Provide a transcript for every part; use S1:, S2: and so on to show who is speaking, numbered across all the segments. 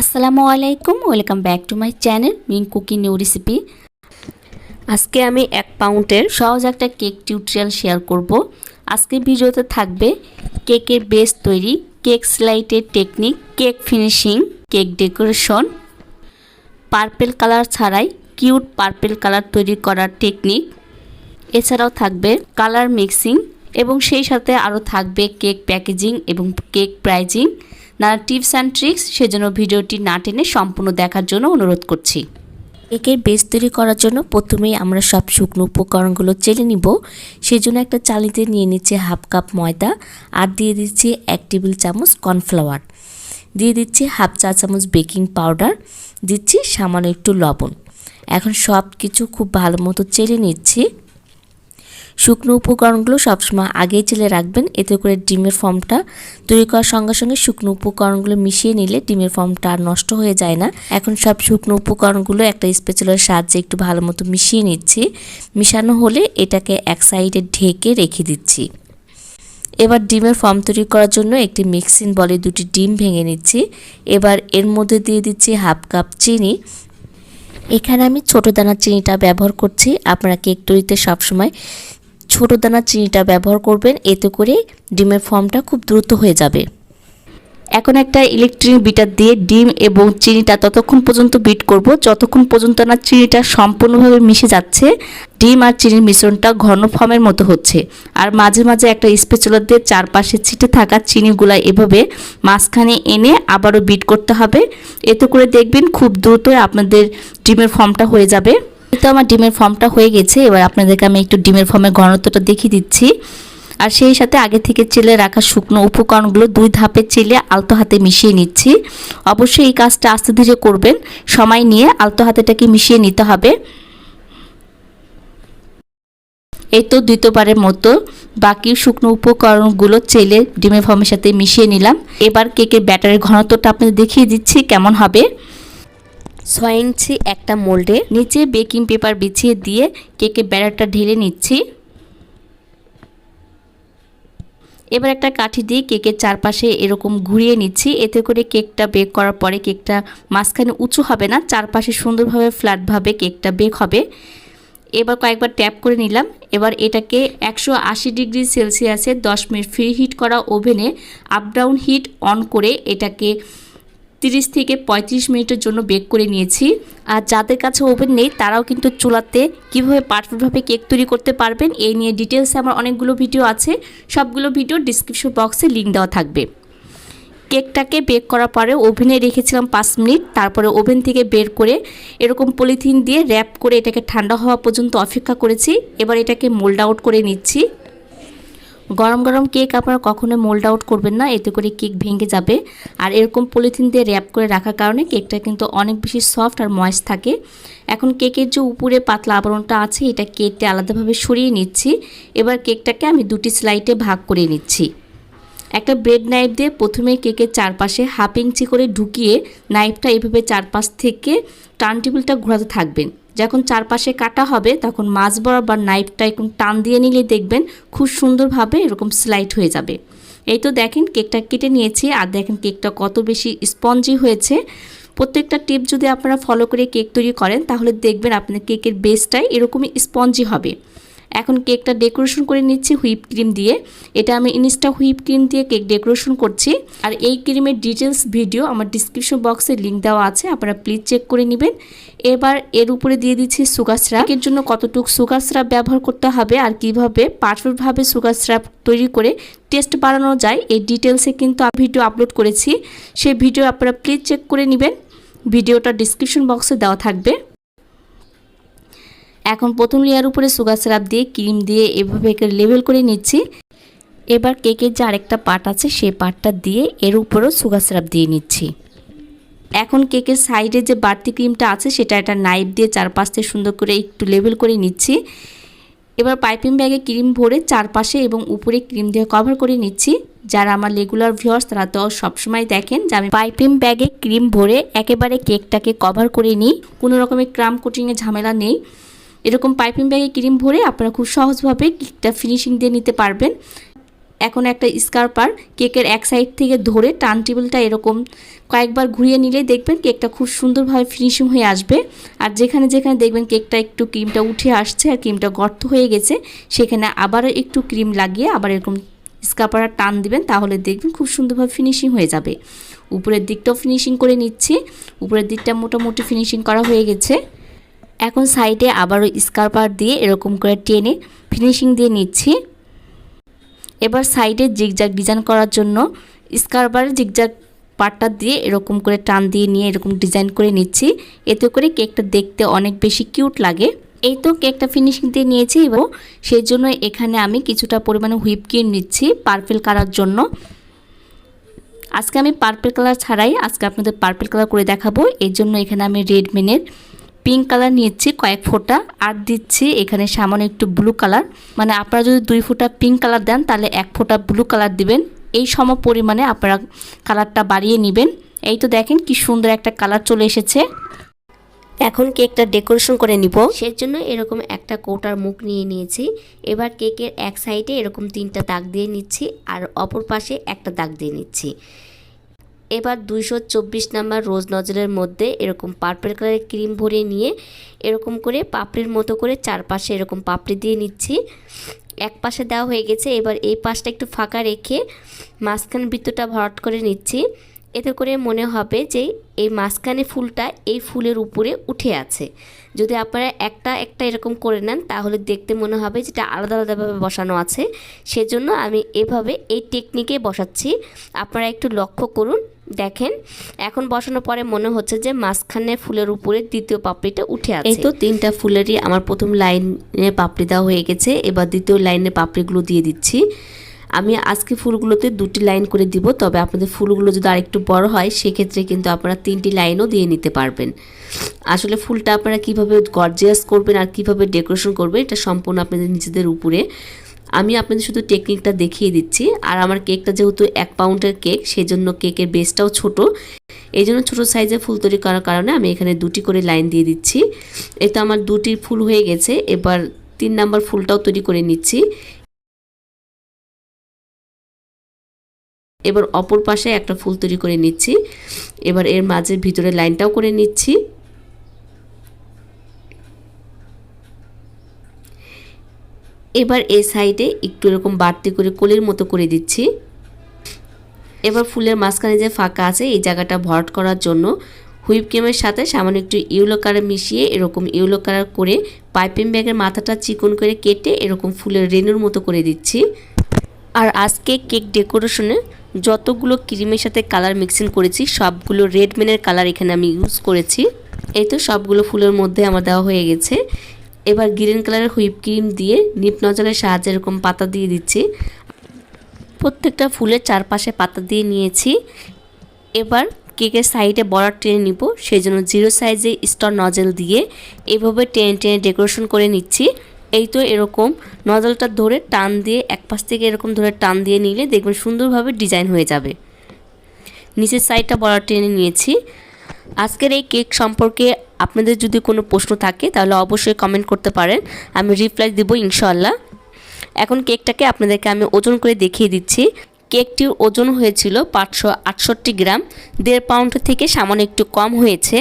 S1: আসসালামু আলাইকুম, welcome back to my channel Ming cooking new recipe. আজকে আমি 1 পাউন্ডের সহজ একটা কেক টিউটোরিয়াল শেয়ার করব। আজকের ভিডিওতে থাকবে কেকের বেস তৈরি, কেক স্লাইডের technique, cake finishing, cake decoration, purple colour ছাড়াই কিউট পার্পল কালার তৈরি করার টেকনিক, এছাড়াও থাকবে কালার মিক্সিং এবং সেই সাথে আরও থাকবে কেক প্যাকেজিং এবং কেক প্রাইজিং, নানা টিপস অ্যান্ড ট্রিক্স। সেজন্য ভিডিওটি না টেনে সম্পূর্ণ দেখার জন্য অনুরোধ করছি। কেকের বেস তৈরি করার জন্য প্রথমেই আমরা সব শুকনো উপকরণগুলো চেলে নিব। সেজন্য একটা চালিতে নিয়ে নিচ্ছে হাফ কাপ ময়দা, আর দিয়ে দিচ্ছি 1 টেবিল চামচ কর্নফ্লাওয়ার, দিয়ে দিচ্ছি হাফ চা চামচ বেকিং পাউডার, দিচ্ছি সামান্য একটু লবণ। এখন সব কিছু খুব ভালো মতো চেলে নিচ্ছি। শুকনো উপকরণগুলো সবসময় আগেই চেলে রাখবেন, এতে করে ডিমের ফর্মটা তৈরি করার সঙ্গে সঙ্গে শুকনো উপকরণগুলো মিশিয়ে নিলে ডিমের ফর্মটা আর নষ্ট হয়ে যায় না। এখন সব শুকনো উপকরণগুলো একটা স্প্যাচুলার সাহায্যে একটু ভালো মতো মিশিয়ে নিচ্ছি। মিশানো হলে এটাকে এক সাইডে ঢেকে রেখে দিচ্ছি। এবার ডিমের ফর্ম তৈরি করার জন্য একটি মিক্সিং বলে 2টি ডিম ভেঙে নিচ্ছি। এবার এর মধ্যে দিয়ে দিচ্ছি হাফ কাপ চিনি। এখানে আমি ছোট দানার চিনিটা ব্যবহার করছি। আপনারা কেক তৈরিতে সবসময় ছোট দানার চিনিটা ব্যবহার করবেন, এতে করে ডিমের ফর্মটা খুব দ্রুত হয়ে যাবে। এখন একটা ইলেকট্রিক বিটার দিয়ে ডিম এবং চিনিটা ততক্ষণ পর্যন্ত বিট করব যতক্ষণ পর্যন্ত না চিনিটা সম্পূর্ণভাবে মিশে যাচ্ছে, ডিম আর চিনির মিশ্রণটা ঘন ফর্মের মতো হচ্ছে। আর মাঝে মাঝে একটা স্প্যাচুলা দিয়ে চারপাশে ছিটে থাকা চিনিগুলা এভাবে মাঝখানে এনে আবারও বিট করতে হবে। এতে করে দেখবেন খুব দ্রুত আপনাদের ডিমের ফর্মটা হয়ে যাবে। তো আমার ডিমের ফর্মটা হয়ে গেছে। এবার আপনাদেরকে আমি একটু ডিমের ফর্মের ঘনত্বটা দেখিয়ে দিচ্ছি। আর সেই সাথে আগে থেকে চেলে রাখা শুকনো উপকরণগুলো 2 ধাপে চেলে আলতো হাতে মিশিয়ে নিচ্ছি। অবশ্যই এই কাজটা আস্তে ধীরে করবেন, সময় নিয়ে আলতো হাতেটাকে মিশিয়ে নিতে হবে। এই তো দ্বিতীয়বারের মতো বাকি শুকনো উপকরণগুলো চেলে ডিমের ফর্মের সাথে মিশিয়ে নিলাম। এবার কেকের ব্যাটারের ঘনত্বটা আপনাদের দেখিয়ে দিচ্ছি কেমন হবে। 6 ইঞ্চি একটা মোল্ডে নিচে বেকিং পেপার বিছিয়ে দিয়ে কেকের ব্যাটারটা ঢেলে নিচ্ছি। এবার একটা কাঠি দিয়ে কেকের চারপাশে এরকম ঘুরিয়ে নিচ্ছি। এতে করে কেকটা বেক করার পরে কেকটা মাঝখানে উঁচু হবে না, চারপাশে সুন্দরভাবে ফ্ল্যাটভাবে কেকটা বেক হবে। এবার কয়েকবার ট্যাপ করে নিলাম। এবার এটাকে 180 ডিগ্রি সেলসিয়াসে 10 মিনিট ফ্রি হিট করা ওভেনে আপ ডাউন হিট অন করে এটাকে 30 থেকে 35 মিনিটের জন্য বেক করে নিয়েছি। আর যাদের কাছে ওভেন নেই তারাও কিন্তু চুলাতে কীভাবে পারফেক্টভাবে কেক তৈরি করতে পারবেন এই নিয়ে ডিটেলসে আমার অনেকগুলো ভিডিও আছে। সবগুলো ভিডিও ডিসক্রিপশন বক্সে লিঙ্ক দেওয়া থাকবে। কেকটাকে বেক করার পরে ওভেনে রেখেছিলাম 5 মিনিট। তারপরে ওভেন থেকে বের করে এরকম পলিথিন দিয়ে র্যাপ করে এটাকে ঠান্ডা হওয়া পর্যন্ত অপেক্ষা করেছি। এবার এটাকে মোল্ড আউট করে নিচ্ছি। গরম গরম কেক আপনারা কখনোই মোল্ড আউট করবেন না, এতে করে কেক ভেঙে যাবে। আর এরকম পলিথিন দিয়ে র্যাপ করে রাখার কারণে কেকটা কিন্তু অনেক বেশি সফট আর ময়েস্ট থাকে। এখন কেকের যে উপরে পাতলা আবরণটা আছে এটা কেটে আলাদাভাবে সরিয়ে নিচ্ছি। এবার কেকটাকে আমি 2টি স্লাইডে ভাগ করে নিচ্ছি। একটা ব্রেড নাইফ দিয়ে প্রথমে কেকের চারপাশে 1/2 ইঞ্চি করে ঢুকিয়ে নাইফটা এভাবে চারপাশ থেকে টার্ন টেবিলটা ঘোরাতে থাকবেন। যখন চারপাশে কাটা হবে তখন মাঝ বরাবর নাইফটা একটু টান দিয়ে নিলে দেখবেন খুব সুন্দরভাবে এরকম স্লাইড হয়ে যাবে। এই তো দেখেন কেকটা কেটে নিয়েছি। আর দেখেন কেকটা কত বেশি স্পঞ্জি হয়েছে। প্রত্যেকটা টিপ যদি আপনারা ফলো করে কেক তৈরি করেন তাহলে দেখবেন আপনার কেকের বেসটাই এরকমই স্পঞ্জি হবে। এখন কেকটা ডেকোরেশন করে নিচ্ছি হুইপ ক্রিম দিয়ে। এটা আমি ইনস্টা হুইপ ক্রিম দিয়ে কেক ডেকোরেশন করছি। আর এই ক্রিমের ডিটেলস ভিডিও আমার ডিসক্রিপশন বক্সে লিঙ্ক দেওয়া আছে, আপনারা প্লিজ চেক করে নেবেন। এবার এর উপরে দিয়ে দিচ্ছি সুগার সিরাপ। এর জন্য কতটুকু সুগার সিরাপ ব্যবহার করতে হবে আর কিভাবে পারফেক্টভাবে সুগার সিরাপ তৈরি করে টেস্ট বাড়ানো যায় এই ডিটেলসে কিন্তু আমি ভিডিও আপলোড করেছি। সেই ভিডিও আপনারা প্লিজ চেক করে নেবেন, ভিডিওটা ডিসক্রিপশন বক্সে দেওয়া থাকবে। এখন প্রথম লেয়ার উপরে সুগার সিরাপ দিয়ে ক্রিম দিয়ে এভাবে লেবেল করে নিচ্ছি। এবার কেকের যে আরেকটা পার্ট আছে সেই পার্টটা দিয়ে এর উপরেও সুগার সিরাপ দিয়ে নিচ্ছি। এখন কেকের সাইডে যে বাড়তি ক্রিমটা আছে সেটা একটা নাইফ দিয়ে চারপাশ থেকে সুন্দর করে একটু লেবেল করে নিচ্ছি। এবার পাইপিং ব্যাগে ক্রিম ভরে চারপাশে এবং উপরে ক্রিম দিয়ে কভার করে নিচ্ছি। যারা আমার রেগুলার ভিউয়ার্স তারা তো সবসময় দেখেন যে আমি পাইপিং ব্যাগে ক্রিম ভরে একেবারে কেকটাকে কভার করে নিই, কোনো রকমের ক্রাম কোটিংয়ের ঝামেলা নেই। এরকম পাইপিং ব্যাগে ক্রিম ভরে আপনারা খুব সহজভাবে কেকটা ফিনিশিং দিয়ে নিতে পারবেন। এখন একটা স্কার্পার কেকের এক সাইড থেকে ধরে টার্ন টেবিলটা এরকম কয়েকবার ঘুরিয়ে নিলে দেখবেন কেকটা খুব সুন্দরভাবে ফিনিশিং হয়ে আসবে। আর যেখানে যেখানে দেখবেন কেকটা একটু ক্রিমটা উঠে আসছে আর ক্রিমটা গর্ত হয়ে গেছে, সেখানে আবারও একটু ক্রিম লাগিয়ে আবার এরকম স্কার্পারটা টান দিবেন, তাহলে দেখবেন খুব সুন্দরভাবে ফিনিশিং হয়ে যাবে। উপরের দিকটাও ফিনিশিং করে নিচ্ছি। উপরের দিকটা মোটামুটি ফিনিশিং করা হয়ে গেছে। এখন সাইডে আবারও স্কার্পার দিয়ে এরকম করে টেনে ফিনিশিং দিয়ে নিচ্ছি। এবার সাইডে জিগজ্যাগ ডিজাইন করার জন্য স্কার্পারের জিগজ্যাগ পার্টটা দিয়ে এরকম করে টান দিয়ে নিয়ে এরকম ডিজাইন করে নিচ্ছি। এতে করে কেকটা দেখতে অনেক বেশি কিউট লাগে। এই তো কেকটা ফিনিশিং দিয়ে নিয়েছি এবং সেই জন্য এখানে আমি কিছুটা পরিমাণে হুইপ ক্রিম নিচ্ছি পার্পল কালার জন্য। আজকে আমি পার্পল কালার ছাড়াই আজকে আপনাদের পার্পল কালার করে দেখাবো। এর জন্য এখানে আমি রেডমিনের পিঙ্ক কালার নিয়েছি কয়েক ফোঁটা, আর দিচ্ছি এখানে সামান্য একটু ব্লু কালার। মানে আপনারা যদি 2 ফোঁটা পিঙ্ক কালার দেন তাহলে 1 ফোঁটা ব্লু কালার দিবেন। এই সম পরিমাণে আপনারা কালারটা বাড়িয়ে নেবেন। এই তো দেখেন কি সুন্দর একটা কালার চলে এসেছে। এখন কেকটা ডেকোরেশন করে নিব। সেজন্য এরকম একটা কৌটার মুখ নিয়ে নিয়েছি। এবার কেকের এক সাইডে এরকম 3টা দাগ দিয়ে নিচ্ছি আর অপর পাশে একটা দাগ দিয়ে নিচ্ছি। এবার 224 নাম্বার রোজ নজলের মধ্যে এরকম পার্পল কালারের ক্রিম ভরে নিয়ে এরকম করে পাপড়ির মতো করে চারপাশে এরকম পাপড়ি দিয়ে নিচ্ছি। এক পাশে দেওয়া হয়ে গেছে। এবার এই পাশটা একটু ফাঁকা রেখে মাঝখানে বৃত্তটা ভরাট করে নিচ্ছি। এতে করে মনে হবে যে এই মাঝখানে ফুলটা এই ফুলের উপরে উঠে আছে। যদি আপনারা একটা একটা এরকম করে নেন তাহলে দেখতে মনে হবে যেটা আলাদা আলাদাভাবে বসানো আছে। সেজন্য আমি এভাবে এই টেকনিকে বসাচ্ছি। আপনারা একটু লক্ষ্য করুন, দেখেন এখন বসানোর পরে মনে হচ্ছে যে মাঝখানে ফুলের উপরে দ্বিতীয় পাপড়িটা উঠে আছে। এই তো 3টা ফুলেরই আমার প্রথম লাইনে পাপড়ি দেওয়া হয়ে গেছে। এবার দ্বিতীয় লাইনে পাপড়িগুলো দিয়ে দিচ্ছি। আমি আজকে ফুলগুলোতে 2টি লাইন করে দিব, তবে আপনাদের ফুলগুলো যদি আরেকটু বড় হয় সেক্ষেত্রে কিন্তু আপনারা 3টি লাইনও দিয়ে নিতে পারবেন। আসলে ফুলটা আপনারা কিভাবে গর্জিয়াস করবেন আর কিভাবে ডেকোরেশন করবেন এটা সম্পূর্ণ আপনাদের নিজেদের উপরে। আমি আপনাদের শুধু টেকনিকটা দেখিয়ে দিচ্ছি। আর আমার কেকটা যেহেতু 1 পাউন্ডের কেক, সেজন্য কেকের বেসটাও ছোট, এই জন্য ছোটো সাইজে ফুল তৈরি করার কারণে আমি এখানে 2টি করে লাইন দিয়ে দিচ্ছি। এই তো আমার 2টি ফুল হয়ে গেছে। এবার 3 নাম্বার ফুলটাও তৈরি করে নিচ্ছি। এবার অপর পাশে একটা ফুল তৈরি করে নিচ্ছি। এবার এর মাঝে ভিতরে লাইনটাও করে নিচ্ছি। এবার এই সাইডে একটু এরকম বাড়তি করে কলির মতো করে দিচ্ছি। এবার ফুলের মাঝখানে যে ফাঁকা আছে এই জায়গাটা ভরাট করার জন্য হুইপ ক্রিমের সাথে সামান্য একটু ইয়েলো কালার মিশিয়ে এরকম ইয়েলো কালার করে পাইপিং ব্যাগের মাথাটা চিকন করে কেটে এরকম ফুলের রেনুর মতো করে দিচ্ছি। আর আজকে কেক ডেকোরেশনে যতগুলো ক্রিমের সাথে কালার মিক্সিং করেছি সবগুলো রেডমিনের কালার এখানে আমি ইউজ করেছি। এই তো সবগুলো ফুলের মধ্যে আমার দেওয়া হয়ে গেছে। এবার গ্রিন কালারের হুইপ ক্রিম দিয়ে নিপ নজলের সাহায্যে এরকম পাতা দিয়ে দিচ্ছি। প্রত্যেকটা ফুলের চারপাশে পাতা দিয়ে নিয়েছি। এবার কেকের সাইডে বর্ডার টেনে নিব, সেই জন্য 0 সাইজে স্টার নজল দিয়ে এইভাবে টেনে টেনে ডেকোরেশন করে নিচ্ছি। এই তো এরকম নজলটা ধরে টান দিয়ে এক পাশ থেকে এরকম ধরে টান দিয়ে নিলে দেখবেন সুন্দরভাবে ডিজাইন হয়ে যাবে। নিচের সাইডটা বর্ডার টেনে নিয়েছি। আজকের এই কেক সম্পর্কে আপনাদের যদি কোনো প্রশ্ন থাকে তাহলে অবশ্যই কমেন্ট করতে পারেন, আমি রিপ্লাই দেব ইনশাআল্লাহ। এখন কেকটাকে আপনাদেরকে আমি ওজন করে দেখিয়ে দিচ্ছি। কেকটির ওজন হয়েছিল 568 গ্রাম, 1.5 পাউন্ড থেকে সামান্য একটু কম হয়েছে।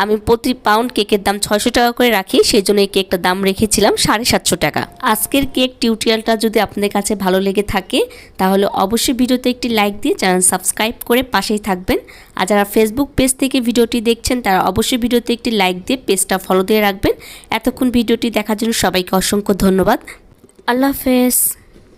S1: আমি প্রতি পাউন্ড কেকের দাম 600 টাকা করে রাখি, সেই জন্য এই কেকটার দাম রেখেছিলাম 750 টাকা। আজকের কেক টিউটোরিয়ালটা যদি আপনাদের কাছে ভালো লেগে থাকে তাহলে অবশ্যই ভিডিওতে একটি লাইক দিয়ে চ্যানেল সাবস্ক্রাইব করে পাশেই থাকবেন। আর যারা ফেসবুক পেজ থেকে ভিডিওটি দেখছেন তারা অবশ্যই ভিডিওতে একটি লাইক দিয়ে পেজটা ফলো দিয়ে রাখবেন। এতক্ষণ ভিডিওটি দেখার জন্য সবাইকে অসংখ্য ধন্যবাদ। আল্লাহ হাফেজ।